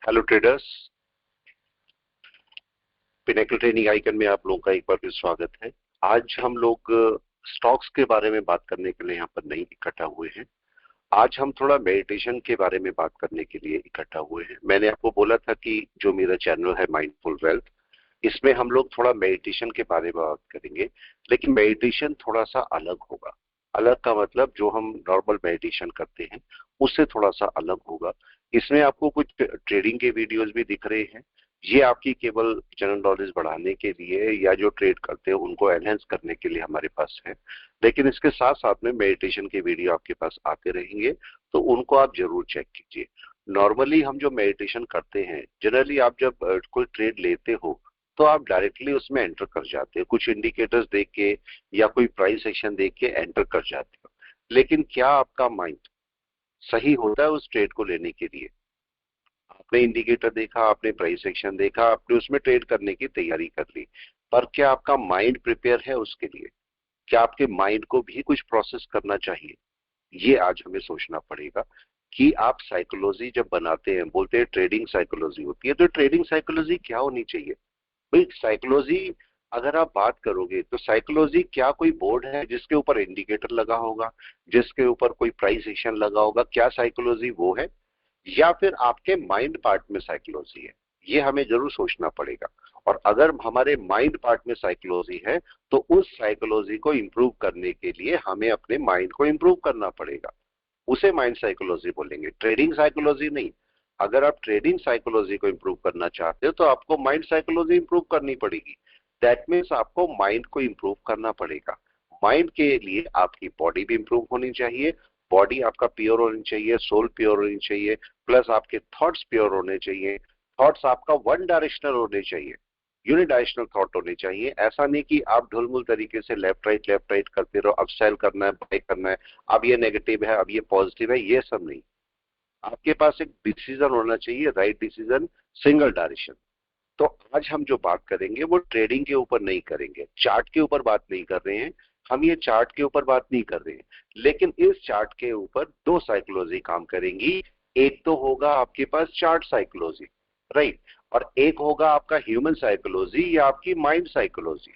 Hello traders, pinnacle training icon में आप लोगों का एक बार फिर स्वागत है। आज हम लोग स्टॉक्स के बारे में बात करने के लिए यहाँ पर नहीं इकट्ठा हुए हैं। आज हम थोड़ा मेडिटेशन के बारे में बात करने के लिए इकट्ठा हुए हैं। मैंने आपको बोला था कि जो मेरा चैनल है माइंडफुल वेल्थ, इसमें हम लोग थोड़ा मेडिटेशन के बारे में बात करेंगे, लेकिन मेडिटेशन थोड़ा सा अलग होगा। अलग का मतलब जो हम नॉर्मल मेडिटेशन करते हैं उससे थोड़ा सा अलग होगा। इसमें आपको कुछ ट्रेडिंग के वीडियोस भी दिख रहे हैं। ये आपकी केवल जनरल नॉलेज बढ़ाने के लिए या जो ट्रेड करते हैं उनको एनहेंस करने के लिए हमारे पास है, लेकिन इसके साथ साथ में मेडिटेशन के वीडियो आपके पास आते रहेंगे, तो उनको आप जरूर चेक कीजिए। नॉर्मली हम जो मेडिटेशन करते हैं, जनरली आप जब कोई ट्रेड लेते हो तो आप डायरेक्टली उसमें एंटर कर जाते हो, कुछ इंडिकेटर्स देख के या कोई प्राइस एक्शन देख के एंटर कर जाते हो। लेकिन क्या आपका माइंड सही होता है उस ट्रेड को लेने के लिए? आपने इंडिकेटर देखा, आपने प्राइस एक्शन देखा, आपने उसमें ट्रेड करने की तैयारी कर ली, पर क्या आपका माइंड प्रिपेयर है उसके लिए? क्या आपके माइंड को भी कुछ प्रोसेस करना चाहिए? ये आज हमें सोचना पड़ेगा कि आप साइकोलॉजी जब बनाते हैं, बोलते हैं ट्रेडिंग साइकोलॉजी होती है, तो ट्रेडिंग साइकोलॉजी क्या होनी चाहिए भाई? साइकोलॉजी अगर आप बात करोगे तो साइकोलॉजी क्या कोई बोर्ड है जिसके ऊपर इंडिकेटर लगा होगा, जिसके ऊपर कोई प्राइस एक्शन लगा होगा? क्या साइकोलॉजी वो है, या फिर आपके माइंड पार्ट में साइकोलॉजी है? ये हमें जरूर सोचना पड़ेगा। और अगर हमारे माइंड पार्ट में साइकोलॉजी है तो उस साइकोलॉजी को इंप्रूव करने के लिए हमें अपने माइंड को इंप्रूव करना पड़ेगा। उसे माइंड साइकोलॉजी बोलेंगे, ट्रेडिंग साइकोलॉजी नहीं। अगर आप ट्रेडिंग साइकोलॉजी को इंप्रूव करना चाहते हो तो आपको माइंड साइकोलॉजी इंप्रूव करनी पड़ेगी। दैट मीन्स आपको माइंड को इंप्रूव करना पड़ेगा। माइंड के लिए आपकी बॉडी भी इंप्रूव होनी चाहिए। बॉडी आपका प्योर होनी चाहिए, सोल प्योर होनी चाहिए, प्लस आपके थॉट्स प्योर होने चाहिए। थॉट्स आपका वन डायरेक्शनल होने चाहिए, यूनिडायरेक्शनल थॉट होने चाहिए। ऐसा नहीं कि आप ढुलमुल तरीके से लेफ्ट राइट करते रहो, अब सेल करना है, बाय करना है, अब ये नेगेटिव है, अब ये पॉजिटिव है, ये सब नहीं। आपके पास एक डिसीजन होना चाहिए, राइट डिसीजन, सिंगल डायरेक्शन। तो आज हम जो बात करेंगे वो ट्रेडिंग के ऊपर नहीं करेंगे, चार्ट के ऊपर बात नहीं कर रहे हैं। हम ये चार्ट के ऊपर बात नहीं कर रहे हैं, लेकिन इस चार्ट के ऊपर दो साइकोलॉजी काम करेंगी। एक तो होगा आपके पास चार्ट साइकोलॉजी, राइट, और एक होगा आपका ह्यूमन साइकोलॉजी या आपकी माइंड साइकोलॉजी।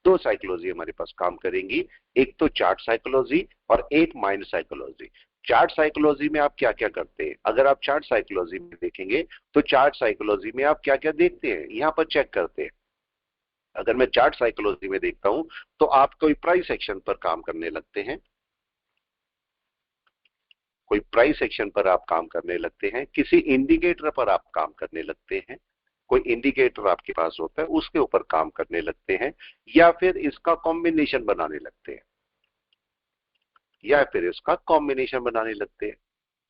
दो साइकोलॉजी हमारे पास काम करेंगी, एक तो चार्ट साइकोलॉजी और एक माइंड साइकोलॉजी। चार्ट साइकोलॉजी में आप क्या क्या करते हैं? अगर आप चार्ट साइकोलॉजी में देखेंगे तो चार्ट साइकोलॉजी में आप क्या क्या देखते हैं यहां पर चेक करते हैं। अगर मैं चार्ट साइकोलॉजी में देखता हूं तो आप कोई प्राइस एक्शन पर काम करने लगते हैं, कोई प्राइस एक्शन पर आप काम करने लगते हैं, किसी इंडिकेटर पर आप काम करने लगते हैं, कोई इंडिकेटर आपके पास होता है उसके ऊपर काम करने लगते हैं, या फिर इसका कॉम्बिनेशन बनाने लगते हैं, या फिर इसका कॉम्बिनेशन बनाने लगते हैं।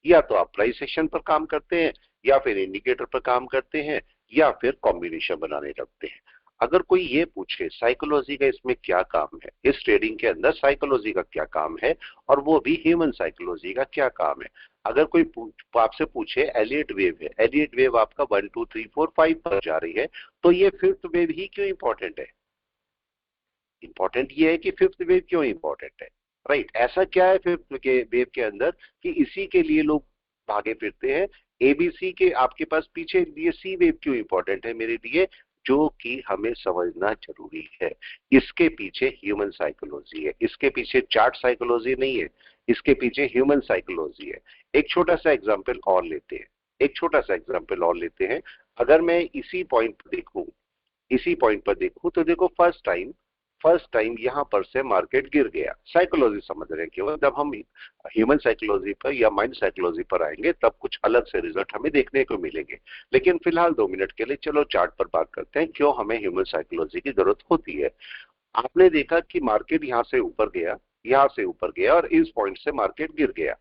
या तो आप प्राइस एक्शन पर काम करते हैं, या फिर इंडिकेटर पर काम करते हैं, या फिर कॉम्बिनेशन बनाने लगते हैं। अगर कोई ये पूछे साइकोलॉजी का इसमें क्या काम है, इस ट्रेडिंग के अंदर साइकोलॉजी का क्या काम है, और वो भी ह्यूमन साइकोलॉजी का क्या काम है? अगर कोई आपसे पूछे एलियट वेव है, एलियट वेव आपका 1 2 3 4 5 पर जा रही है, तो ये फिफ्थ वेव ही क्यों इंपॉर्टेंट है? इंपॉर्टेंट ये है कि फिफ्थ वेव क्यों इंपॉर्टेंट है, राइट? ऐसा क्या है फिफ्थ के वेव के अंदर कि इसी के लिए लोग भागे फिरते हैं? एबीसी के आपके पास पीछे ये सी वेव क्यों इंपॉर्टेंट है मेरे लिए, जो कि हमें समझना जरूरी है। इसके पीछे ह्यूमन साइकोलॉजी है, इसके पीछे चार्ट साइकोलॉजी नहीं है, इसके पीछे ह्यूमन साइकोलॉजी है। एक छोटा सा एग्जाम्पल और लेते हैं, एक छोटा सा एग्जाम्पल और लेते हैं। अगर मैं इसी पॉइंट पर देखूं, इसी पॉइंट पर देखूं तो देखो, फर्स्ट टाइम यहां पर से मार्केट गिर गया। साइकोलॉजी समझ रहे हैं केवल, जब हम ह्यूमन साइकोलॉजी पर या माइंड साइकोलॉजी पर आएंगे तब कुछ अलग से रिजल्ट हमें देखने को मिलेंगे। लेकिन फिलहाल 2 मिनट के लिए चलो चार्ट पर बात करते हैं, क्यों हमें ह्यूमन साइकोलॉजी की जरूरत होती है। आपने देखा कि मार्केट यहां से ऊपर गया, यहां से ऊपर गया, और इस पॉइंट से मार्केट गिर गया।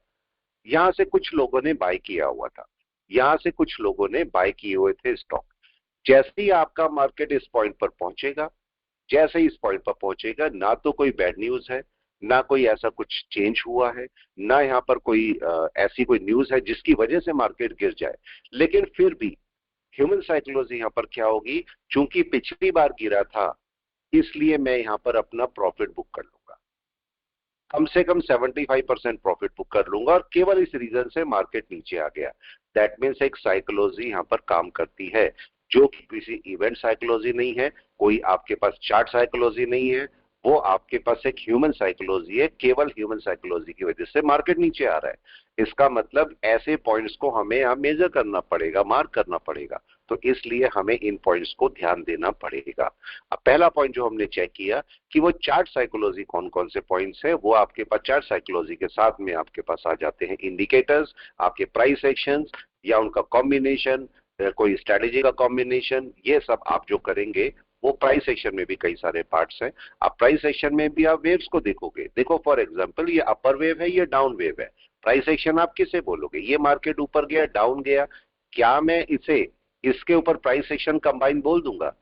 यहां से कुछ लोगों ने बाय किया हुआ था, यहां से कुछ लोगों ने बाय किए हुए थे स्टॉक। जैसे ही आपका मार्केट इस पॉइंट पर पहुंचेगा, जैसे ही इस पॉइंट पर पहुंचेगा, ना तो कोई बैड न्यूज है, ना कोई ऐसा कुछ चेंज हुआ है, ना यहाँ पर कोई ऐसी कोई न्यूज है जिसकी वजह से मार्केट गिर जाए। लेकिन फिर भी ह्यूमन साइकोलॉजी यहाँ पर क्या होगी, चूंकि पिछली बार गिरा था इसलिए मैं यहाँ पर अपना प्रॉफिट बुक कर लूंगा। कम से कम 75% प्रॉफिट बुक कर लूंगा, और केवल इस रीजन से मार्केट नीचे आ गया। दैट मीन्स एक साइकोलॉजी यहाँ पर काम करती है, जो कि किसी इवेंट साइकोलॉजी नहीं है, कोई आपके पास चार्ट साइकोलॉजी नहीं है, वो आपके पास एक ह्यूमन साइकोलॉजी है। केवल ह्यूमन साइकोलॉजी की वजह से मार्केट नीचे आ रहा है। इसका मतलब ऐसे पॉइंट्स को हमें यहाँ मेजर करना पड़ेगा, मार्क करना पड़ेगा। तो इसलिए हमें इन पॉइंट्स को ध्यान देना पड़ेगा। अब पहला पॉइंट जो हमने चेक किया कि वो चार्ट साइकोलॉजी कौन कौन से पॉइंट्स है, वो आपके पास चार्ट साइकोलॉजी के साथ में आपके पास आ जाते हैं इंडिकेटर्स, आपके प्राइस एक्शंस या उनका कॉम्बिनेशन, कोई स्ट्रेटेजी का कॉम्बिनेशन। ये सब आप जो करेंगे वो प्राइस एक्शन में भी कई सारे पार्ट्स हैं। आप प्राइस एक्शन में भी आप वेव्स को देखोगे। देखो फॉर एग्जांपल ये अपर वेव है, ये डाउन वेव है। प्राइस एक्शन आप किसे बोलोगे? ये मार्केट ऊपर गया, डाउन गया, क्या मैं इसे इसके ऊपर प्राइस एक्शन कंबाइन बोल दूंगा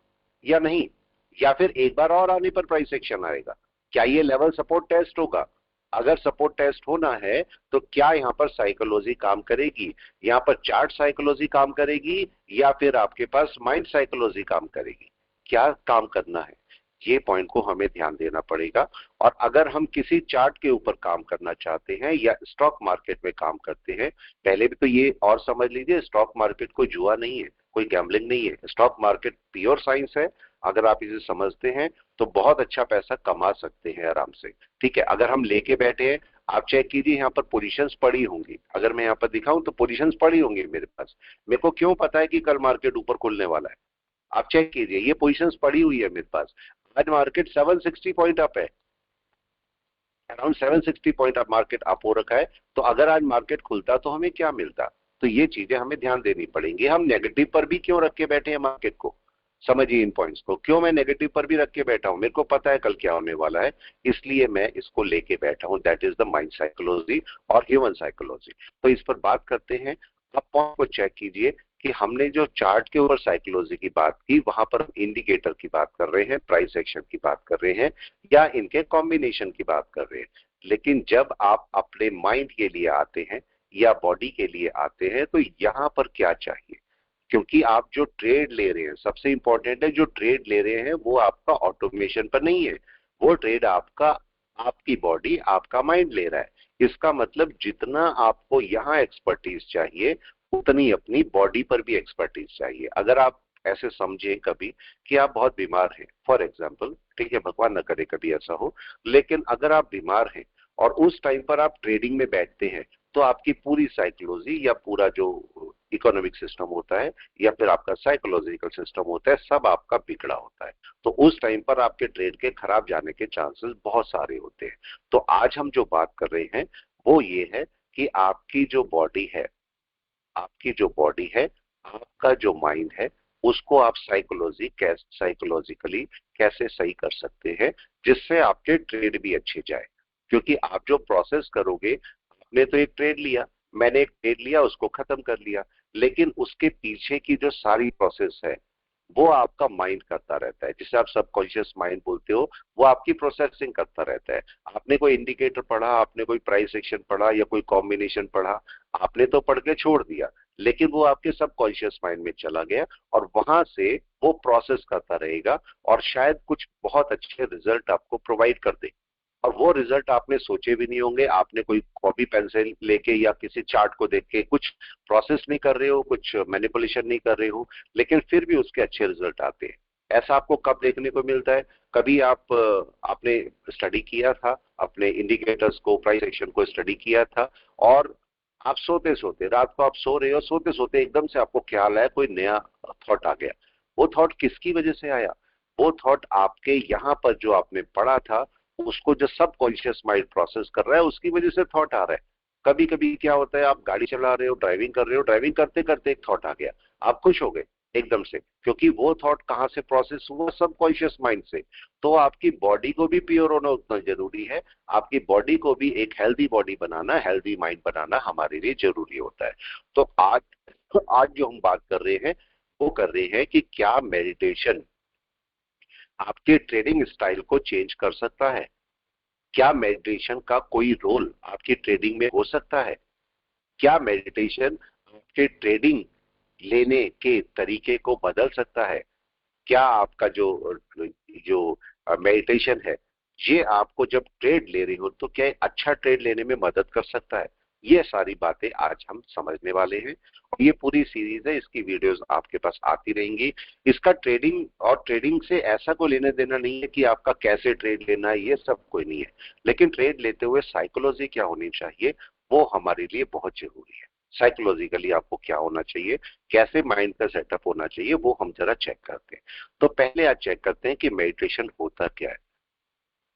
या नहीं? या फिर एक बार और आने पर प्राइस एक्शन आएगा? क्या ये लेवल सपोर्ट टेस्ट होगा? अगर सपोर्ट टेस्ट होना है तो क्या यहाँ पर साइकोलॉजी काम करेगी, यहाँ पर चार्ट साइकोलॉजी काम करेगी, या फिर आपके पास माइंड साइकोलॉजी काम करेगी? क्या काम करना है, ये पॉइंट को हमें ध्यान देना पड़ेगा। और अगर हम किसी चार्ट के ऊपर काम करना चाहते हैं या स्टॉक मार्केट में काम करते हैं, पहले भी तो ये और समझ लीजिए, स्टॉक मार्केट कोई जुआ नहीं है, कोई गैम्बलिंग नहीं है। स्टॉक मार्केट प्योर साइंस है। अगर आप इसे समझते हैं तो बहुत अच्छा पैसा कमा सकते हैं आराम से। ठीक है, अगर हम लेके बैठे हैं, आप चेक कीजिए यहाँ पर पोजीशंस पड़ी होंगी। अगर मैं यहाँ पर दिखाऊं तो पोजीशंस पड़ी होंगी मेरे पास। मेरे को क्यों पता है कि कल मार्केट ऊपर खुलने वाला है? आप चेक कीजिए, ये पोजीशंस पड़ी हुई है मेरे पास। आज मार्केट 760 पॉइंट अप है, around 760 point up market up हो रखा है। तो अगर आज मार्केट खुलता तो हमें क्या मिलता? तो ये चीजें हमें ध्यान देनी पड़ेंगी। हम नेगेटिव पर भी क्यों रख के बैठे हैं मार्केट को? समझिए इन पॉइंट्स को, क्यों मैं नेगेटिव पर भी रख के बैठा हूं? मेरे को पता है कल क्या होने वाला है, इसलिए मैं इसको लेके बैठा हूं। That is the mind psychology और ह्यूमन साइकोलॉजी। तो इस पर बात करते हैं। आप पॉइंट को चेक कीजिए कि हमने जो चार्ट के ऊपर साइकोलॉजी की बात की, वहां पर हम इंडिकेटर की बात कर रहे हैं, प्राइस एक्शन की बात कर रहे हैं, या इनके कॉम्बिनेशन की बात कर रहे हैं। लेकिन जब आप अपने माइंड के लिए आते हैं या बॉडी के लिए आते हैं, तो यहां पर क्या चाहिए? क्योंकि आप जो ट्रेड ले रहे हैं, सबसे इंपॉर्टेंट है, जो ट्रेड ले रहे हैं वो आपका ऑटोमेशन पर नहीं है। वो ट्रेड आपका, आपकी बॉडी, आपका माइंड ले रहा है। इसका मतलब जितना आपको यहाँ एक्सपर्टीज चाहिए, उतनी अपनी बॉडी पर भी एक्सपर्टीज चाहिए। अगर आप ऐसे समझे कभी कि आप बहुत बीमार हैं, फॉर एग्जाम्पल, ठीक है, भगवान न करे कभी ऐसा हो, लेकिन अगर आप बीमार हैं और उस टाइम पर आप ट्रेडिंग में बैठते हैं, तो आपकी पूरी साइकोलॉजी या पूरा जो इकोनॉमिक सिस्टम होता है या फिर आपका साइकोलॉजिकल सिस्टम होता है, सब आपका बिगड़ा होता है। तो उस टाइम पर आपके ट्रेड के खराब जाने के चांसेस बहुत सारे होते हैं। तो आज हम जो बात कर रहे हैं वो ये है कि आपकी जो बॉडी है, आपकी जो बॉडी है, आपका जो माइंड है, उसको आप साइकोलॉजिकली कैसे सही कर सकते हैं, जिससे आपके ट्रेड भी अच्छे जाए। क्योंकि आप जो प्रोसेस करोगे, आपने तो एक ट्रेड लिया, मैंने एक ट्रेड लिया, उसको खत्म कर लिया, लेकिन उसके पीछे की जो सारी प्रोसेस है वो आपका माइंड करता रहता है, जिसे आप सबकॉन्शियस माइंड बोलते हो। वो आपकी प्रोसेसिंग करता रहता है। आपने कोई इंडिकेटर पढ़ा, आपने कोई प्राइस एक्शन पढ़ा या कोई कॉम्बिनेशन पढ़ा, आपने तो पढ़ के छोड़ दिया, लेकिन वो आपके सबकॉन्शियस माइंड में चला गया और वहां से वो प्रोसेस करता रहेगा और शायद कुछ बहुत अच्छे रिजल्ट आपको प्रोवाइड कर दे। और वो रिजल्ट आपने सोचे भी नहीं होंगे। आपने कोई कॉपी पेंसिल लेके या किसी चार्ट को देख के कुछ प्रोसेस नहीं कर रहे हो, कुछ मैनिपुलेशन नहीं कर रहे हो, लेकिन फिर भी उसके अच्छे रिजल्ट आते हैं। ऐसा आपको कब देखने को मिलता है? कभी आपने स्टडी किया था अपने इंडिकेटर्स को, प्राइस एक्शन को स्टडी किया था, और आप सोते सोते, रात को आप सो रहे हो, सोते सोते एकदम से आपको ख्याल आया, कोई नया थॉट आ गया। वो थॉट किसकी वजह से आया? वो थॉट आपके यहाँ पर जो आपने पढ़ा था, उसको जो सबकॉन्शियस माइंड प्रोसेस कर रहा है, उसकी वजह से थॉट आ रहा है। कभी कभी क्या होता है, आप गाड़ी चला रहे हो, ड्राइविंग कर रहे हो, ड्राइविंग करते करते एक थॉट आ गया, आप खुश हो गए एकदम से, क्योंकि वो थॉट कहाँ से प्रोसेस हुआ? सबकॉन्शियस माइंड से। तो आपकी बॉडी को भी प्योर होना उतना जरूरी है। आपकी बॉडी को भी एक हेल्दी बॉडी बनाना, हेल्दी माइंड बनाना हमारे लिए जरूरी होता है। तो आज जो हम बात कर रहे हैं वो कर रहे हैं कि क्या मेडिटेशन आपके ट्रेडिंग स्टाइल को चेंज कर सकता है? क्या मेडिटेशन का कोई रोल आपकी ट्रेडिंग में हो सकता है? क्या मेडिटेशन आपके ट्रेडिंग लेने के तरीके को बदल सकता है? क्या आपका जो जो मेडिटेशन है ये आपको जब ट्रेड ले रहे हो तो क्या अच्छा ट्रेड लेने में मदद कर सकता है? ये सारी बातें आज हम समझने वाले हैं। और ये पूरी सीरीज है, इसकी वीडियोस आपके पास आती रहेंगी। इसका ट्रेडिंग और ट्रेडिंग से ऐसा कोई लेना देना नहीं है कि आपका कैसे ट्रेड लेना है, ये सब कोई नहीं है। लेकिन ट्रेड लेते हुए साइकोलॉजी क्या होनी चाहिए, वो हमारे लिए बहुत जरूरी है। साइकोलॉजिकली आपको क्या होना चाहिए, कैसे माइंड का सेटअप होना चाहिए, वो हम जरा चेक करते हैं। तो पहले आज चेक करते हैं कि मेडिटेशन होता क्या है।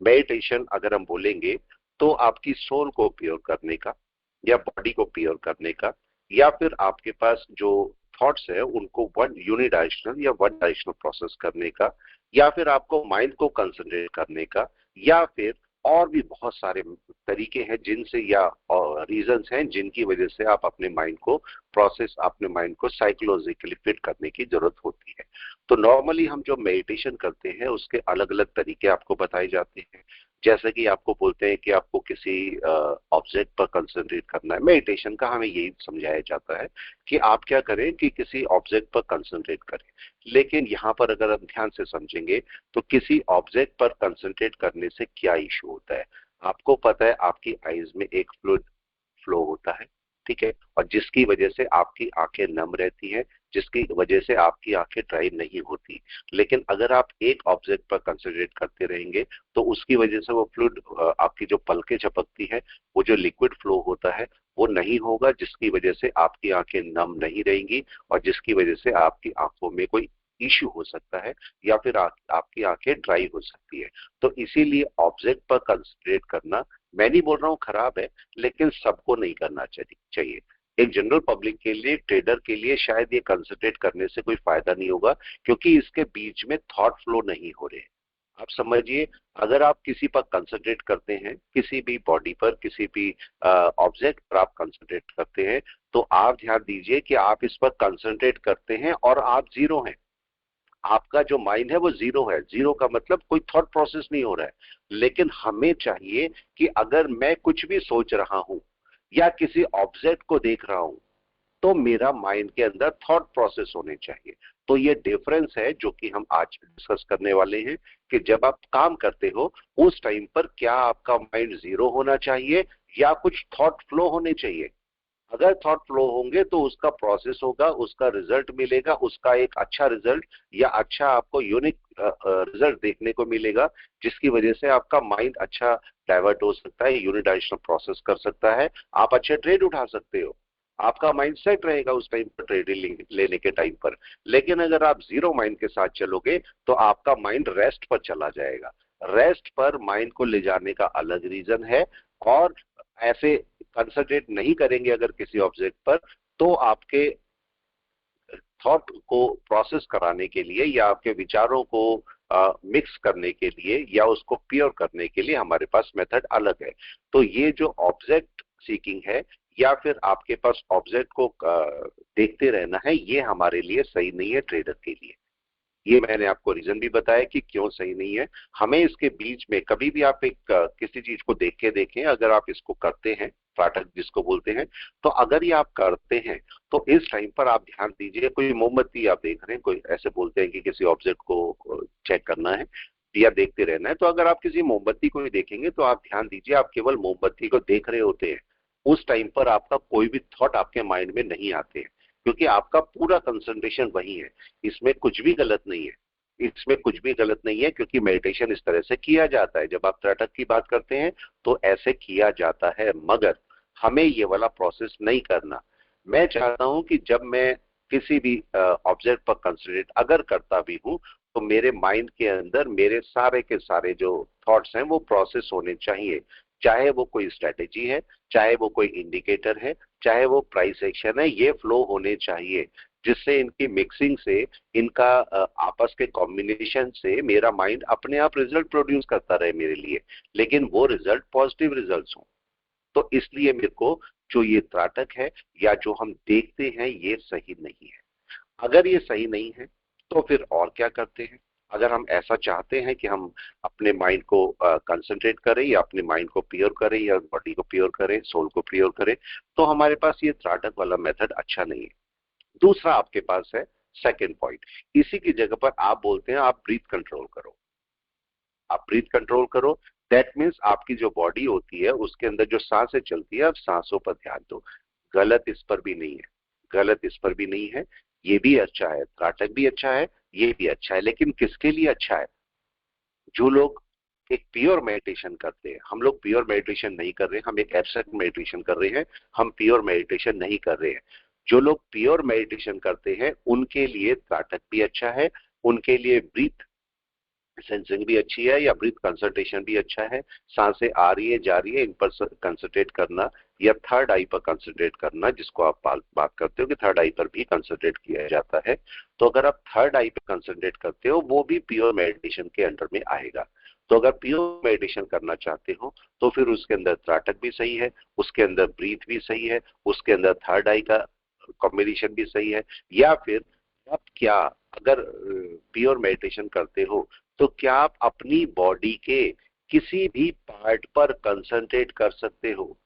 मेडिटेशन अगर हम बोलेंगे तो आपकी सोल को प्योर करने का, या बॉडी को प्योर करने का, या फिर आपके पास जो थॉट्स है उनको वन यूनिडायरेक्शनल या वन डायरेक्शनल प्रोसेस करने का, या फिर आपको माइंड को कंसंट्रेट करने का, या फिर और भी बहुत सारे तरीके हैं जिनसे या रीजंस हैं जिनकी वजह से आप अपने माइंड को प्रोसेस, अपने माइंड को साइकोलॉजिकली फिट करने की जरूरत होती है। तो नॉर्मली हम जो मेडिटेशन करते हैं उसके अलग अलग तरीके आपको बताए जाते हैं। जैसे कि आपको बोलते हैं कि आपको किसी ऑब्जेक्ट पर कंसंट्रेट करना है। मेडिटेशन का हमें यही समझाया जाता है कि आप क्या करें कि किसी ऑब्जेक्ट पर कंसंट्रेट करें। लेकिन यहाँ पर अगर हम ध्यान से समझेंगे तो किसी ऑब्जेक्ट पर कंसंट्रेट करने से क्या इशू होता है। आपको पता है आपकी आईज में एक फ्लूइड फ्लो होता है, ठीक है, और जिसकी वजह से आपकी आंखें नम रहती हैं, जिसकी वजह से आपकी आंखें ड्राई नहीं होती। लेकिन अगर आप एक ऑब्जेक्ट पर कंसंट्रेट करते रहेंगे तो उसकी वजह से वो फ्लूइड, आपकी जो पलकें झपकती है, वो जो लिक्विड फ्लो होता है वो नहीं होगा, जिसकी वजह से आपकी आंखें नम नहीं रहेंगी और जिसकी वजह से आपकी आंखों में कोई इश्यू हो सकता है, या फिर आपकी आंखें ड्राई हो सकती है। तो इसीलिए ऑब्जेक्ट पर कंसंट्रेट करना, मैं नहीं बोल रहा हूँ खराब है, लेकिन सबको नहीं करना चाहिए। एक जनरल पब्लिक के लिए, ट्रेडर के लिए शायद ये कंसंट्रेट करने से कोई फायदा नहीं होगा, क्योंकि इसके बीच में थॉट फ्लो नहीं हो रहे। आप समझिए, अगर आप किसी पर कंसंट्रेट करते हैं, किसी भी बॉडी पर, किसी भी ऑब्जेक्ट पर आप कंसंट्रेट करते हैं, तो आप ध्यान दीजिए कि आप इस पर कंसंट्रेट करते हैं और आप जीरो हैं। आपका जो माइंड है वो जीरो है। जीरो का मतलब कोई थॉट प्रोसेस नहीं हो रहा है। लेकिन हमें चाहिए कि अगर मैं कुछ भी सोच रहा हूं या किसी ऑब्जेक्ट को देख रहा हूं तो मेरा माइंड के अंदर थॉट प्रोसेस होने चाहिए। तो ये डिफरेंस है जो कि हम आज डिस्कस करने वाले हैं, कि जब आप काम करते हो उस टाइम पर क्या आपका माइंड जीरो होना चाहिए या कुछ थॉट फ्लो होने चाहिए। अगर थॉट फ्लो होंगे तो उसका प्रोसेस होगा, उसका रिजल्ट मिलेगा, उसका एक अच्छा रिजल्ट या अच्छा आपको यूनिक रिजल्ट देखने को मिलेगा, जिसकी वजह से आपका माइंड अच्छा डाइवर्ट हो सकता है, यूनिडायरेक्शनल प्रोसेस कर सकता है, आप अच्छे ट्रेड उठा सकते हो, आपका माइंड सेट रहेगा उस टाइम पर ट्रेडिंग लेने के टाइम पर। लेकिन अगर आप जीरो माइंड के साथ चलोगे तो आपका माइंड रेस्ट पर चला जाएगा। रेस्ट पर माइंड को ले जाने का अलग रीजन है। और ऐसे कंसंट्रेट नहीं करेंगे अगर किसी ऑब्जेक्ट पर, तो आपके थॉट को प्रोसेस कराने के लिए या आपके विचारों को मिक्स करने के लिए या उसको प्योर करने के लिए हमारे पास मेथड अलग है। तो ये जो ऑब्जेक्ट सीकिंग है या फिर आपके पास ऑब्जेक्ट को देखते रहना है, ये हमारे लिए सही नहीं है ट्रेडर के लिए। ये मैंने आपको रीजन भी बताया कि क्यों सही नहीं है। हमें इसके बीच में कभी भी आप एक किसी चीज को देख के देखें, अगर आप इसको करते हैं, त्राटक जिसको बोलते हैं, तो अगर ये आप करते हैं तो इस टाइम पर आप ध्यान दीजिए, कोई मोमबत्ती आप देख रहे हैं, कोई ऐसे बोलते हैं कि किसी ऑब्जेक्ट को चेक करना है या देखते रहना है, तो अगर आप किसी मोमबत्ती को भी देखेंगे तो आप ध्यान दीजिए आप केवल मोमबत्ती को देख रहे होते हैं। उस टाइम पर आपका कोई भी थॉट आपके माइंड में नहीं आते हैं, क्योंकि आपका पूरा कंसंट्रेशन वही है। इसमें कुछ भी गलत नहीं है, इसमें कुछ भी गलत नहीं है, क्योंकि मेडिटेशन इस तरह से किया जाता है। जब आप त्राटक की बात करते हैं तो ऐसे किया जाता है, मगर हमें ये वाला प्रोसेस नहीं करना। मैं चाहता हूं कि जब मैं किसी भी ऑब्जेक्ट पर कंसंट्रेट अगर करता भी हूं तो मेरे माइंड के अंदर मेरे सारे के सारे जो थॉट्स हैं वो प्रोसेस होने चाहिए। चाहे वो कोई स्ट्रेटेजी है, चाहे वो कोई इंडिकेटर है, चाहे वो प्राइस एक्शन है, ये फ्लो होने चाहिए, जिससे इनकी मिक्सिंग से, इनका आपस के कॉम्बिनेशन से मेरा माइंड अपने आप रिजल्ट प्रोड्यूस करता रहे मेरे लिए, लेकिन वो रिजल्ट पॉजिटिव रिजल्ट्स हो। तो इसलिए मेरे को जो ये त्राटक है या जो हम देखते हैं ये सही नहीं है। अगर ये सही नहीं है तो फिर और क्या करते हैं। अगर हम ऐसा चाहते हैं कि हम अपने माइंड को कंसंट्रेट करें या अपने माइंड को प्योर करें या बॉडी को प्योर करें, सोल को प्योर करें, तो हमारे पास ये त्राटक वाला मेथड अच्छा नहीं है। दूसरा आपके पास है सेकंड पॉइंट। इसी की जगह पर आप बोलते हैं आप ब्रीथ कंट्रोल करो, आप ब्रीथ कंट्रोल करो। दैट मीन्स आपकी जो बॉडी होती है उसके अंदर जो सांसें चलती है, अब सांसों पर ध्यान दो। गलत इस पर भी नहीं है, गलत इस पर भी नहीं है। ये भी अच्छा है, त्राटक भी अच्छा है, ये भी अच्छा है, लेकिन किसके लिए अच्छा है? जो लोग एक प्योर मेडिटेशन करते हैं। हम लोग प्योर मेडिटेशन नहीं कर रहे, हम एक एब्स्ट्रैक्ट मेडिटेशन कर रहे हैं, हम प्योर मेडिटेशन नहीं कर रहे हैं। जो लोग प्योर मेडिटेशन करते हैं उनके लिए त्राटक भी अच्छा है, उनके लिए ब्रीथ सेंसिंग भी अच्छी है, या ब्रीथ कंसंट्रेशन भी अच्छा है। सांसें आ रही है जा रही है, इन पर कंसंट्रेट करना, या थर्ड आई पर कंसंट्रेट करना, जिसको आप बात करते हो कि थर्ड आई पर भी कंसंट्रेट किया जाता है। तो अगर आप थर्ड आई पर कंसंट्रेट करते हो वो भी प्योर मेडिटेशन के अंडर में आएगा। तो अगर प्योर मेडिटेशन करना चाहते हो तो फिर उसके अंदर त्राटक भी सही है, उसके अंदर ब्रीथ भी सही है, उसके अंदर थर्ड आई का कॉम्बिनेशन भी सही है। या फिर आप क्या, अगर प्योर मेडिटेशन करते हो तो क्या आप अपनी बॉडी के किसी भी पार्ट पर कंसंट्रेट कर सकते हो?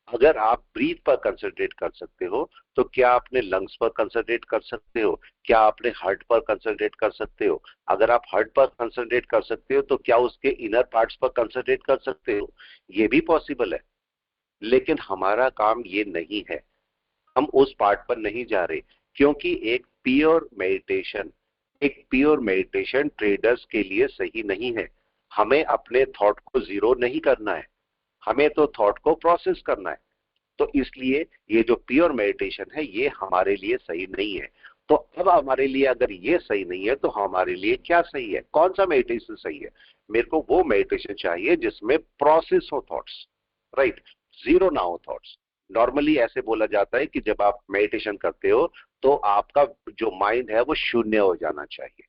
अगर आप ब्रीथ पर कंसंट्रेट कर सकते हो तो क्या आपने लंग्स पर कंसंट्रेट कर सकते हो? क्या आपने हार्ट पर कंसंट्रेट कर सकते हो? अगर आप हार्ट पर कंसंट्रेट कर सकते हो तो क्या उसके इनर पार्ट्स पर कंसंट्रेट कर सकते हो? ये भी पॉसिबल है। लेकिन हमारा काम ये नहीं है, हम उस पार्ट पर नहीं जा रहे, क्योंकि एक प्योर मेडिटेशन ट्रेडर्स के लिए सही नहीं है। हमें अपने थॉट को जीरो नहीं करना है, हमें तो थॉट को प्रोसेस करना है। तो इसलिए ये जो प्योर मेडिटेशन है ये हमारे लिए सही नहीं है। तो अब हमारे लिए अगर ये सही नहीं है तो हमारे लिए क्या सही है? कौन सा मेडिटेशन सही है? मेरे को वो मेडिटेशन चाहिए जिसमें प्रोसेस हो थॉट्स, राइट, जीरो ना हो थॉट्स। नॉर्मली ऐसे बोला जाता है कि जब आप मेडिटेशन करते हो तो आपका जो माइंड है वो शून्य हो जाना चाहिए,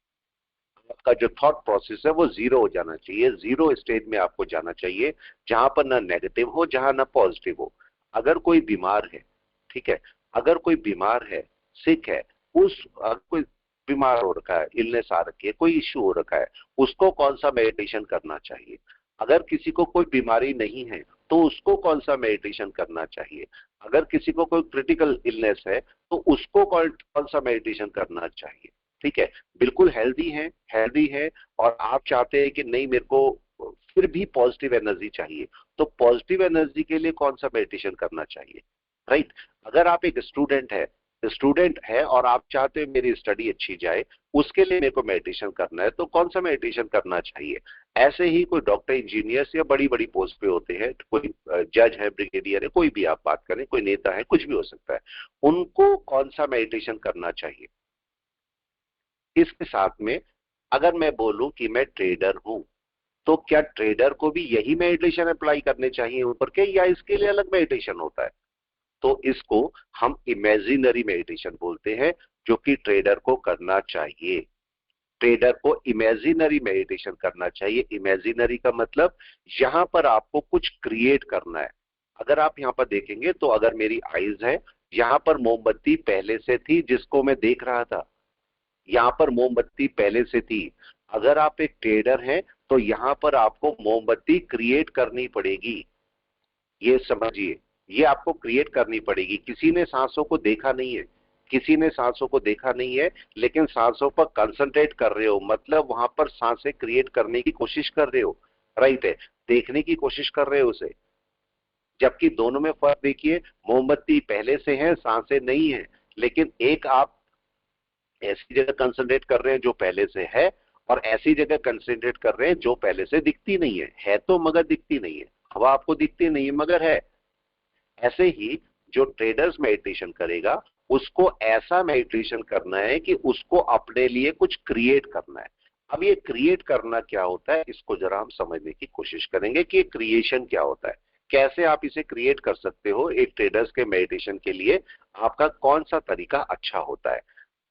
आपका जो थॉट प्रोसेस है वो जीरो हो जाना चाहिए, जीरो स्टेट में आपको जाना चाहिए, जहां पर ना नेगेटिव हो, जहां ना पॉजिटिव हो। अगर कोई बीमार है, ठीक है, अगर कोई बीमार है, सिक है, कोई बीमार हो रखा है, इलनेस आ रखी है, कोई इश्यू हो रखा है, उसको कौन सा मेडिटेशन करना चाहिए? अगर किसी को कोई बीमारी नहीं है तो उसको कौन सा मेडिटेशन करना चाहिए? अगर किसी को कोई क्रिटिकल इलनेस है तो उसको कौन सा मेडिटेशन करना चाहिए? ठीक है, बिल्कुल हेल्दी है, और आप चाहते हैं कि नहीं मेरे को फिर भी पॉजिटिव एनर्जी चाहिए, तो पॉजिटिव एनर्जी के लिए कौन सा मेडिटेशन करना चाहिए? राइट। अगर आप एक स्टूडेंट है और आप चाहते हैं मेरी स्टडी अच्छी जाए, उसके लिए मेरे को मेडिटेशन करना है, तो कौन सा मेडिटेशन करना चाहिए? ऐसे ही कोई डॉक्टर, इंजीनियर्स या बड़ी बड़ी पोस्ट पे होते हैं, कोई जज है, ब्रिगेडियर है, कोई भी आप बात करें, कोई नेता है, कुछ भी हो सकता है, उनको कौन सा मेडिटेशन करना चाहिए? इसके साथ में अगर मैं बोलूं कि मैं ट्रेडर हूं, तो क्या ट्रेडर को भी यही मेडिटेशन अप्लाई करने चाहिए ऊपर के, या इसके लिए अलग मेडिटेशन होता है? तो इसको हम इमेजिनरी मेडिटेशन बोलते हैं, जो कि ट्रेडर को करना चाहिए। ट्रेडर को इमेजिनरी मेडिटेशन करना चाहिए। इमेजिनरी का मतलब यहां पर आपको कुछ क्रिएट करना है। अगर आप यहां पर देखेंगे तो अगर मेरी आईज है, यहां पर मोमबत्ती पहले से थी जिसको मैं देख रहा था, यहां पर मोमबत्ती पहले से थी। अगर आप एक ट्रेडर हैं तो यहां पर आपको मोमबत्ती क्रिएट करनी पड़ेगी, ये समझिए। ये आपको क्रिएट करनी पड़ेगी। किसी ने सांसों को देखा नहीं है, किसी ने सांसों को देखा नहीं है, लेकिन सांसों पर कंसंट्रेट कर रहे हो, मतलब वहां पर सांसें क्रिएट करने की कोशिश कर रहे हो, राइट है, देखने की कोशिश कर रहे हो उसे। जबकि दोनों में फर्क देखिए, मोमबत्ती पहले से है, सांसें नहीं है, लेकिन एक आप ऐसी जगह कंसंट्रेट कर रहे हैं जो पहले से है, और ऐसी जगह कंसंट्रेट कर रहे हैं जो पहले से दिखती नहीं है तो मगर दिखती नहीं है, हवा आपको दिखती नहीं है मगर है। ऐसे ही जो ट्रेडर्स मेडिटेशन करेगा उसको ऐसा मेडिटेशन करना है कि उसको अपने लिए कुछ क्रिएट करना है। अब ये क्रिएट करना क्या होता है, इसको जरा हम समझने की कोशिश करेंगे कि क्रिएशन क्या होता है, कैसे आप इसे क्रिएट कर सकते हो। एक ट्रेडर्स के मेडिटेशन के लिए आपका कौन सा तरीका अच्छा होता है?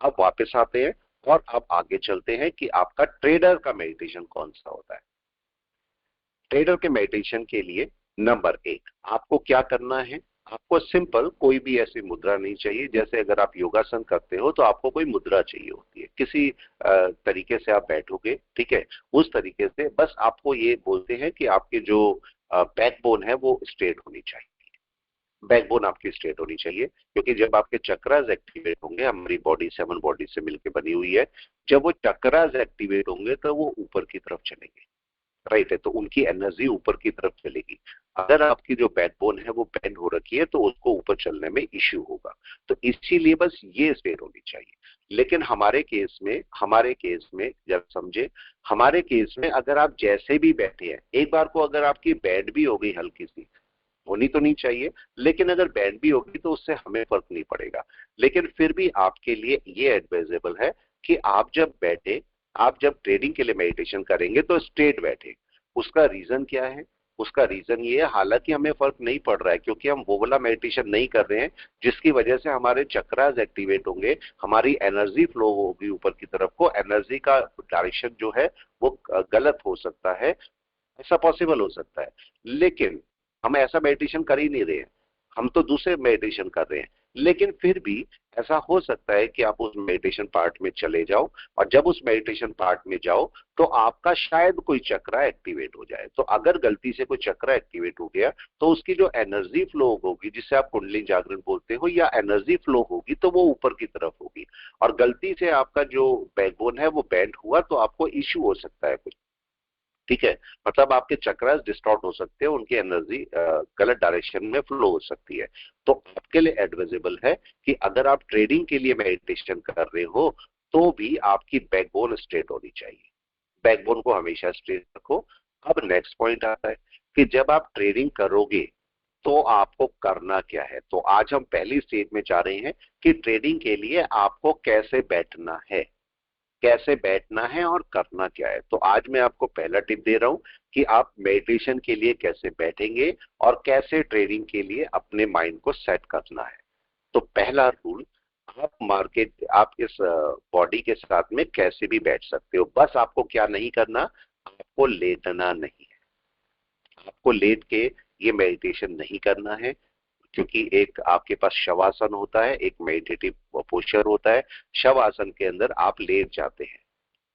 अब वापस आते हैं और अब आगे चलते हैं कि आपका ट्रेडर का मेडिटेशन कौन सा होता है। ट्रेडर के मेडिटेशन के लिए नंबर एक, आपको क्या करना है? आपको सिंपल कोई भी ऐसी मुद्रा नहीं चाहिए। जैसे अगर आप योगासन करते हो तो आपको कोई मुद्रा चाहिए होती है, किसी तरीके से आप बैठोगे, ठीक है, उस तरीके से बस आपको ये बोलते हैं कि आपके जो बैकबोन है वो स्ट्रेट होनी चाहिए। बैकबोन आपकी स्ट्रेट होनी चाहिए, क्योंकि जब आपके चक्रास एक्टिवेट होंगे, हमारी बॉडी 7 बॉडी से मिलकर बनी हुई है, जब वो चक्रास एक्टिवेट होंगे तो वो ऊपर की तरफ चलेंगे। राइट है, तो उनकी एनर्जी ऊपर की तरफ चलेगी। अगर आपकी जो बैकबोन है वो बेंड हो रखी है तो उसको ऊपर चलने में इश्यू होगा। तो इसीलिए बस ये स्पेयर होनी चाहिए। लेकिन हमारे केस में जब समझे, हमारे केस में अगर आप जैसे भी बैठे हैं, एक बार को अगर आपकी बैंड भी हो गई हल्की सी, होनी तो नहीं चाहिए, लेकिन अगर बैंड भी होगी तो उससे हमें फर्क नहीं पड़ेगा। लेकिन फिर भी आपके लिए ये एडवाइजेबल है कि आप जब ट्रेडिंग के लिए मेडिटेशन करेंगे तो स्ट्रेट बैठे। उसका रीजन क्या है? उसका रीजन ये है, हालांकि हमें फर्क नहीं पड़ रहा है क्योंकि हम वो वाला मेडिटेशन नहीं कर रहे हैं जिसकी वजह से हमारे चक्रास एक्टिवेट होंगे, हमारी एनर्जी फ्लो होगी ऊपर की तरफ को, एनर्जी का डायरेक्शन जो है वो गलत हो सकता है, ऐसा पॉसिबल हो सकता है। लेकिन हम ऐसा मेडिटेशन कर ही नहीं रहे हैं, हम तो दूसरे मेडिटेशन कर रहे हैं। लेकिन फिर भी ऐसा हो सकता है कि आप उस मेडिटेशन पार्ट में चले जाओ, और जब उस मेडिटेशन पार्ट में जाओ तो आपका शायद कोई चक्रा एक्टिवेट हो जाए। तो अगर गलती से कोई चक्रा एक्टिवेट हो गया तो उसकी जो एनर्जी फ्लो होगी, जिसे आप कुंडली जागरण बोलते हो, या एनर्जी फ्लो होगी तो वो ऊपर की तरफ होगी। और गलती से आपका जो बैकबोन है वो बेंड हुआ तो आपको इश्यू हो सकता है कुछ। ठीक है, मतलब आपके चक्रास डिस्टॉर्ट हो सकते हैं, उनकी एनर्जी गलत डायरेक्शन में फ्लो हो सकती है। तो आपके लिए एडवाइजेबल है कि अगर आप ट्रेडिंग के लिए मेडिटेशन कर रहे हो तो भी आपकी बैकबोन स्ट्रेट होनी चाहिए। बैकबोन को हमेशा स्ट्रेट रखो। अब नेक्स्ट पॉइंट आता है कि जब आप ट्रेडिंग करोगे तो आपको करना क्या है। तो आज हम पहली स्टेज में जा रहे हैं कि ट्रेडिंग के लिए आपको कैसे बैठना है, कैसे बैठना है और करना क्या है। तो आज मैं आपको पहला टिप दे रहा हूं कि आप मेडिटेशन के लिए कैसे बैठेंगे और कैसे ट्रेडिंग के लिए अपने माइंड को सेट करना है। तो पहला रूल, आप इस बॉडी के साथ में कैसे भी बैठ सकते हो, बस आपको क्या नहीं करना, आपको लेटना नहीं है। आपको लेट के ये मेडिटेशन नहीं करना है, क्योंकि एक आपके पास शवासन होता है, एक मेडिटेटिव पोस्चर होता है। शवासन के अंदर आप लेट जाते हैं,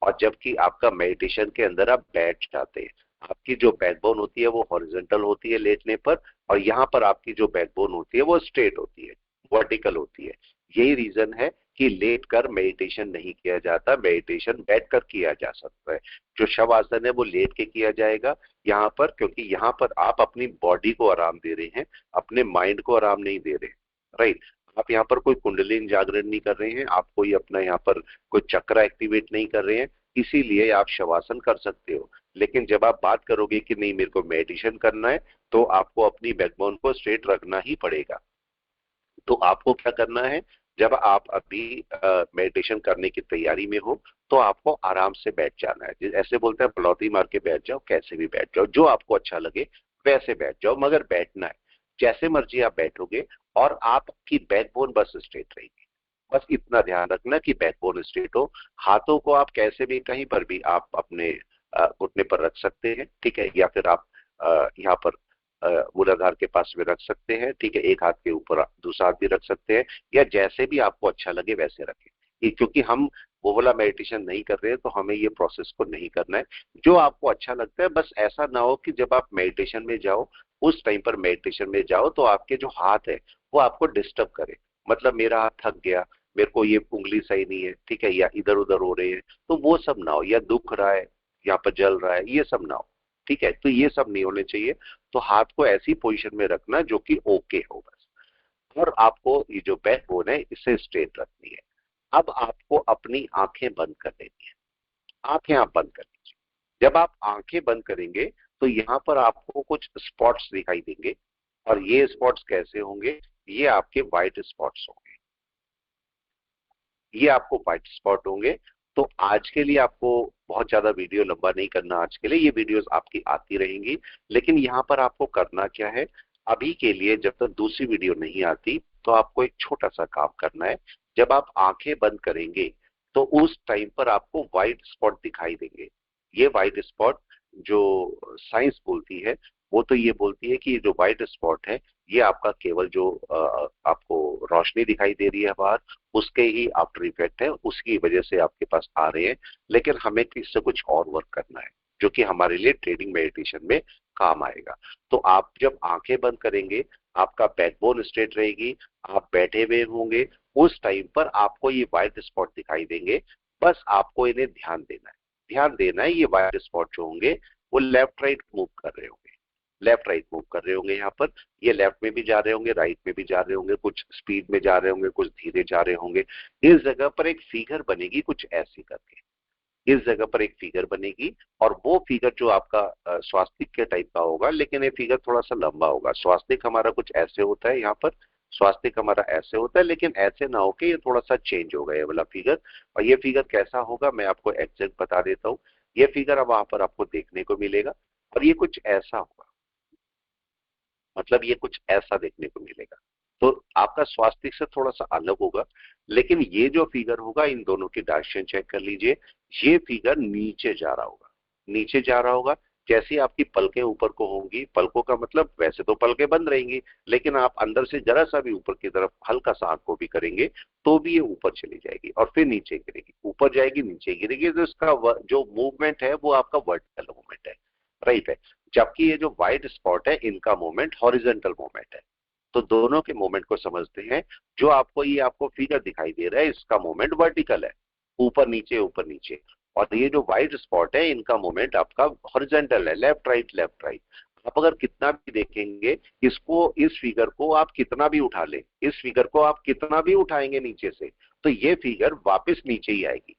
और जबकि आपका मेडिटेशन के अंदर आप बैठ जाते हैं। आपकी जो बैकबोन होती है वो हॉरिजॉन्टल होती है लेटने पर, और यहाँ पर आपकी जो बैकबोन होती है वो स्ट्रेट होती है, वर्टिकल होती है। यही रीजन है कि लेट कर मेडिटेशन नहीं किया जाता, मेडिटेशन बैठ कर किया जा सकता है। जो शव आसन है वो लेट के किया जाएगा यहाँ पर, क्योंकि यहाँ पर आप अपनी बॉडी को आराम दे रहे हैं, अपने माइंड को आराम नहीं दे रहे। राइट, आप यहाँ पर कोई कुंडलिनी जागरण नहीं कर रहे हैं, आप कोई अपना यहाँ पर कोई चक्र एक्टिवेट नहीं कर रहे हैं, इसीलिए आप शवासन कर सकते हो। लेकिन जब आप बात करोगे कि नहीं मेरे को मेडिटेशन करना है, तो आपको अपनी बैकबोन को स्ट्रेट रखना ही पड़ेगा। तो आपको क्या करना है, जब आप अभी मेडिटेशन करने की तैयारी में हो तो आपको आराम से बैठ जाना है। ऐसे बोलते हैं पलौती मार के बैठ जाओ, कैसे भी बैठ जाओ, जो आपको अच्छा लगे वैसे बैठ जाओ, मगर बैठना है। जैसे मर्जी आप बैठोगे और आपकी बैकबोन बस स्ट्रेट रहेगी। बस इतना ध्यान रखना कि बैकबोन स्ट्रेट हो। हाथों को आप कैसे भी कहीं पर भी आप अपने घुटने पर रख सकते हैं, ठीक है, या फिर आप यहाँ पर मूलाधार के पास में रख सकते हैं, ठीक है, एक हाथ के ऊपर दूसरा हाथ भी रख सकते हैं, या जैसे भी आपको अच्छा लगे वैसे रखें। क्योंकि हम वो वाला मेडिटेशन नहीं कर रहे हैं तो हमें ये प्रोसेस को नहीं करना है। जो आपको अच्छा लगता है, बस ऐसा ना हो कि जब आप मेडिटेशन में जाओ, उस टाइम पर मेडिटेशन में जाओ तो आपके जो हाथ है वो आपको डिस्टर्ब करे। मतलब मेरा हाथ थक गया, मेरे को ये उंगली सही नहीं है, ठीक है, या इधर उधर हो रहे हैं, तो वो सब ना हो, या दुख रहा है, यहाँ पर जल रहा है, ये सब ना हो। ठीक है, तो ये सब नहीं होने चाहिए। तो हाथ को ऐसी पोजीशन में रखना जो कि ओके हो बस। और आपको ये जो बैक बोन है इसे स्ट्रेट रखनी है। अब आपको अपनी आंखें बंद कर देनी है। आंखें आप बंद कर लीजिए। जब आप आंखें बंद करेंगे तो यहाँ पर आपको कुछ स्पॉट्स दिखाई देंगे, और ये स्पॉट्स कैसे होंगे, ये आपके व्हाइट स्पॉट्स होंगे, ये आपको व्हाइट स्पॉट होंगे। तो आज के लिए आपको बहुत ज्यादा वीडियो लंबा नहीं करना, आज के लिए ये वीडियोस आपकी आती रहेंगी। लेकिन यहाँ पर आपको करना क्या है, अभी के लिए जब तक दूसरी वीडियो नहीं आती तो आपको एक छोटा सा काम करना है। जब आप आंखें बंद करेंगे तो उस टाइम पर आपको व्हाइट स्पॉट दिखाई देंगे। ये व्हाइट स्पॉट, जो साइंस बोलती है, वो तो ये बोलती है कि ये जो व्हाइट स्पॉट है ये आपका केवल जो आपको रोशनी दिखाई दे रही है बाहर, उसके ही आफ्टर इफेक्ट है, उसकी वजह से आपके पास आ रहे हैं। लेकिन हमें इससे कुछ और वर्क करना है जो कि हमारे लिए ट्रेडिंग मेडिटेशन में काम आएगा। तो आप जब आंखें बंद करेंगे, आपका बैकबोन स्ट्रेट रहेगी, आप बैठे हुए होंगे, उस टाइम पर आपको ये व्हाइट स्पॉट दिखाई देंगे। बस आपको इन्हें ध्यान देना है, ध्यान देना है। ये व्हाइट स्पॉट जो होंगे वो लेफ्ट राइट मूव कर रहे होंगे, लेफ्ट राइट मूव कर रहे होंगे। यहाँ पर ये लेफ्ट में भी जा रहे होंगे, राइट में भी जा रहे होंगे, कुछ स्पीड में जा रहे होंगे, कुछ धीरे जा रहे होंगे। इस जगह पर एक फिगर बनेगी कुछ ऐसी करके, इस जगह पर एक फिगर बनेगी, और वो फिगर जो आपका स्वास्तिक के टाइप का होगा, लेकिन ये फिगर थोड़ा सा लंबा होगा। स्वास्तिक हमारा कुछ ऐसे होता है, यहाँ पर स्वास्तिक हमारा ऐसे होता है, लेकिन ऐसे ना होके ये थोड़ा सा चेंज होगा ये वाला फिगर। और ये फिगर कैसा होगा मैं आपको एग्जैक्ट बता देता हूँ। ये फिगर अब वहां पर आपको देखने को मिलेगा, और ये कुछ ऐसा होगा, मतलब ये कुछ ऐसा देखने को मिलेगा। तो आपका स्वास्थ्य से थोड़ा सा अलग होगा, लेकिन ये जो फिगर होगा, इन दोनों की डायरेक्शन चेक कर लीजिए। ये फिगर नीचे जा रहा होगा, नीचे जा रहा होगा। जैसी आपकी पलकें ऊपर को होंगी, पलकों का मतलब वैसे तो पलकें बंद रहेंगी, लेकिन आप अंदर से जरा सा भी ऊपर की तरफ हल्का सा आंख को भी करेंगे तो भी ये ऊपर चली जाएगी और फिर नीचे गिरेगी, ऊपर जाएगी नीचे गिरेगी। तो इसका जो मूवमेंट है वो आपका वर्टिकल मूवमेंट है, राइट है। जबकि ये जो व्हाइट स्पॉट है, इनका मूवमेंट हॉरिजॉन्टल मूवमेंट है। तो दोनों के मूवमेंट को समझते हैं। जो आपको ये आपको फिगर दिखाई दे रहा है, इसका मूवमेंट वर्टिकल है, ऊपर नीचे ऊपर नीचे। और ये जो व्हाइट स्पॉट है, इनका मूवमेंट आपका हॉरिजॉन्टल है, लेफ्ट राइट लेफ्ट राइट। आप अगर कितना भी देखेंगे इसको, इस फिगर को आप कितना भी उठा ले, इस फिगर को आप कितना भी उठाएंगे नीचे से, तो ये फिगर वापस नीचे ही आएगी,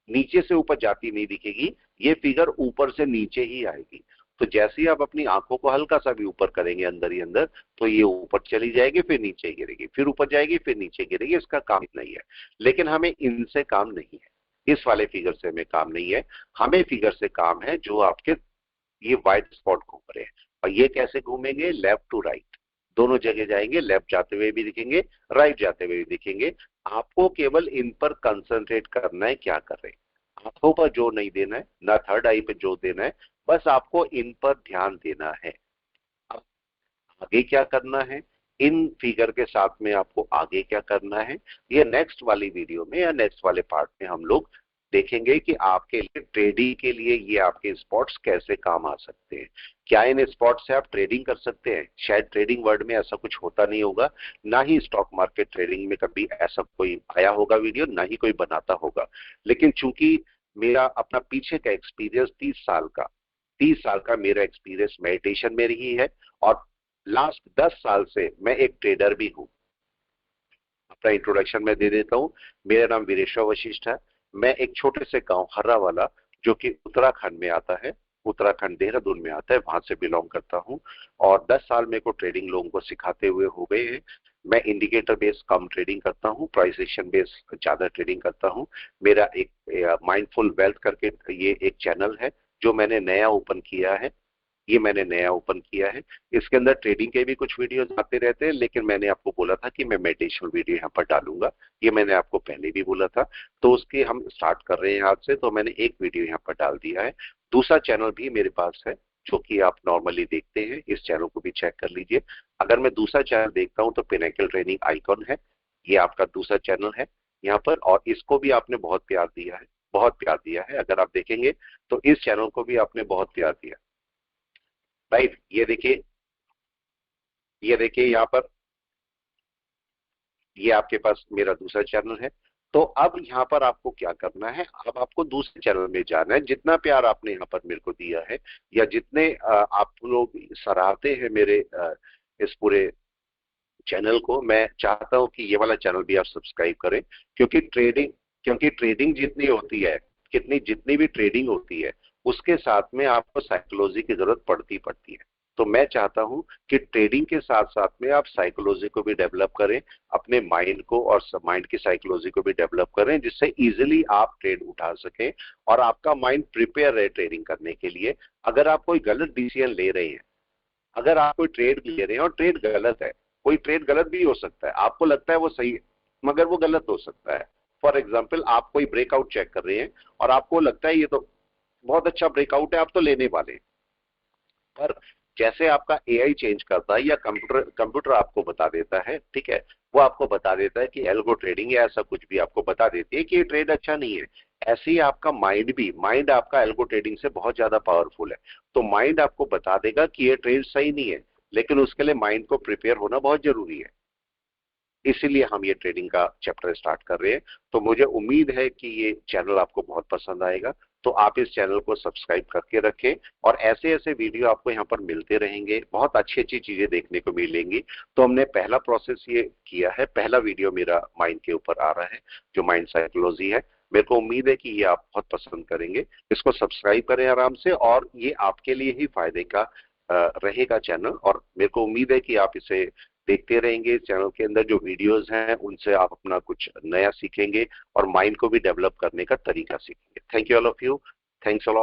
नीचे से ऊपर जाती नहीं दिखेगी। ये फिगर ऊपर से नीचे ही आएगी। तो जैसे ही आप अपनी आंखों को हल्का सा भी ऊपर करेंगे अंदर ही अंदर, तो ये ऊपर चली जाएगी, फिर नीचे गिरेगी, फिर ऊपर जाएगी, फिर नीचे गिरेगी। इसका काम इतना ही है। लेकिन हमें इनसे काम नहीं है, इस वाले फिगर से हमें काम नहीं है। हमें फिगर से काम है जो आपके ये व्हाइट स्पॉट घूम रहे हैं। और ये कैसे घूमेंगे? लेफ्ट टू राइट, दोनों जगह जाएंगे। लेफ्ट जाते हुए भी दिखेंगे, राइट जाते हुए भी दिखेंगे। आपको केवल इन पर कंसंट्रेट करना है, क्या कर रहे हैं, आंखों पर जोर नहीं देना है, ना थर्ड आई पे जोर देना है, बस आपको इन पर ध्यान देना है। अब आगे क्या करना है, इन फिगर के साथ में आपको आगे क्या करना है, ये नेक्स्ट वाली वीडियो में या नेक्स्ट वाले पार्ट में हम लोग देखेंगे कि आपके लिए ट्रेडिंग के लिए ये आपके स्पॉट्स कैसे काम आ सकते हैं। क्या इन स्पॉट से आप ट्रेडिंग कर सकते हैं? शायद ट्रेडिंग वर्ल्ड में ऐसा कुछ होता नहीं होगा, ना ही स्टॉक मार्केट ट्रेडिंग में कभी ऐसा कोई आया होगा वीडियो, ना ही कोई बनाता होगा। लेकिन चूंकि मेरा अपना पीछे का एक्सपीरियंस 30 साल का, 30 साल का मेरा एक्सपीरियंस मेडिटेशन में रही है, और लास्ट 10 साल से मैं एक ट्रेडर भी हूं। अपना इंट्रोडक्शन मैं दे देता हूं। मेरा नाम वीरेश्वर वशिष्ठ है। मैं एक छोटे से गांव हर्रा वाला, जो कि उत्तराखंड में आता है, उत्तराखंड देहरादून में आता है, वहां से बिलोंग करता हूं। और 10 साल मेरे को ट्रेडिंग लोगों को सिखाते हुए हो गए हैं। मैं इंडिकेटर बेस कम ट्रेडिंग करता हूं, प्राइस एक्शन बेस ज्यादा ट्रेडिंग करता हूं। मेरा एक माइंडफुल वेल्थ करके ये एक चैनल है जो मैंने नया ओपन किया है, ये मैंने नया ओपन किया है। इसके अंदर ट्रेडिंग के भी कुछ वीडियोस आते रहते हैं, लेकिन मैंने आपको बोला था कि मैं मेडिटेशनल वीडियो यहाँ पर डालूंगा, ये मैंने आपको पहले भी बोला था। तो उसके हम स्टार्ट कर रहे हैं आज से, तो मैंने एक वीडियो यहाँ पर डाल दिया है। दूसरा चैनल भी मेरे पास है जो कि आप नॉर्मली देखते हैं, इस चैनल को भी चेक कर लीजिए। अगर मैं दूसरा चैनल देखता हूँ तो पिनेकल ट्रेनिंग आइकॉन है, ये आपका दूसरा चैनल है यहाँ पर, और इसको भी आपने बहुत प्यार दिया है, बहुत प्यार दिया है। अगर आप देखेंगे तो इस चैनल को भी आपने बहुत प्यार दिया, राइट। ये देखिए यहाँ पर, ये आपके पास मेरा दूसरा चैनल है। तो अब यहाँ पर आपको क्या करना है, अब आपको दूसरे चैनल में जाना है। जितना प्यार आपने यहाँ पर मेरे को दिया है, या जितने आप लोग सराहते हैं मेरे इस पूरे चैनल को, मैं चाहता हूँ कि ये वाला चैनल भी आप सब्सक्राइब करें। क्योंकि ट्रेडिंग क्योंकि ट्रेडिंग जितनी होती है, जितनी भी ट्रेडिंग होती है, उसके साथ में आपको साइकोलॉजी की जरूरत पड़ती पड़ती है। तो मैं चाहता हूं कि ट्रेडिंग के साथ साथ में आप साइकोलॉजी को भी डेवलप करें, अपने माइंड को और माइंड की साइकोलॉजी को भी डेवलप करें, जिससे इजीली आप ट्रेड उठा सकें और आपका माइंड प्रिपेयर रहे ट्रेडिंग करने के लिए। अगर आप कोई गलत डिसीजन ले रहे हैं, अगर आप कोई ट्रेड ले रहे हैं और ट्रेड गलत है, कोई ट्रेड गलत भी हो सकता है, आपको लगता है वो सही है मगर वो गलत हो सकता है। फॉर एग्जाम्पल, आप कोई ब्रेकआउट चेक कर रहे हैं और आपको लगता है ये तो बहुत अच्छा ब्रेकआउट है, आप तो लेने वाले हैं। पर जैसे आपका एआई चेंज करता है या कंप्यूटर कंप्यूटर आपको बता देता है, ठीक है, वो आपको बता देता है कि एल्गो ट्रेडिंग या ऐसा कुछ भी आपको बता देती है कि ये ट्रेड अच्छा नहीं है। ऐसे ही आपका माइंड आपका एल्गो ट्रेडिंग से बहुत ज्यादा पावरफुल है। तो माइंड आपको बता देगा कि ये ट्रेड सही नहीं है, लेकिन उसके लिए माइंड को प्रिपेयर होना बहुत जरूरी है। इसीलिए हम ये ट्रेडिंग का चैप्टर स्टार्ट कर रहे हैं। तो मुझे उम्मीद है कि ये चैनल आपको बहुत पसंद आएगा, तो आप इस चैनल को सब्सक्राइब करके रखें और ऐसे ऐसे वीडियो आपको यहाँ पर मिलते रहेंगे, बहुत अच्छी अच्छी चीजें देखने को मिलेंगी। तो हमने पहला प्रोसेस ये किया है, पहला वीडियो मेरा माइंड के ऊपर आ रहा है जो माइंड साइकोलॉजी है। मेरे को उम्मीद है कि ये आप बहुत पसंद करेंगे। इसको सब्सक्राइब करें आराम से, और ये आपके लिए ही फायदे का रहेगा चैनल। और मेरे को उम्मीद है कि आप इसे देखते रहेंगे। इस चैनल के अंदर जो वीडियोस हैं उनसे आप अपना कुछ नया सीखेंगे और माइंड को भी डेवलप करने का तरीका सीखेंगे। Thank you all of you. Thanks a lot.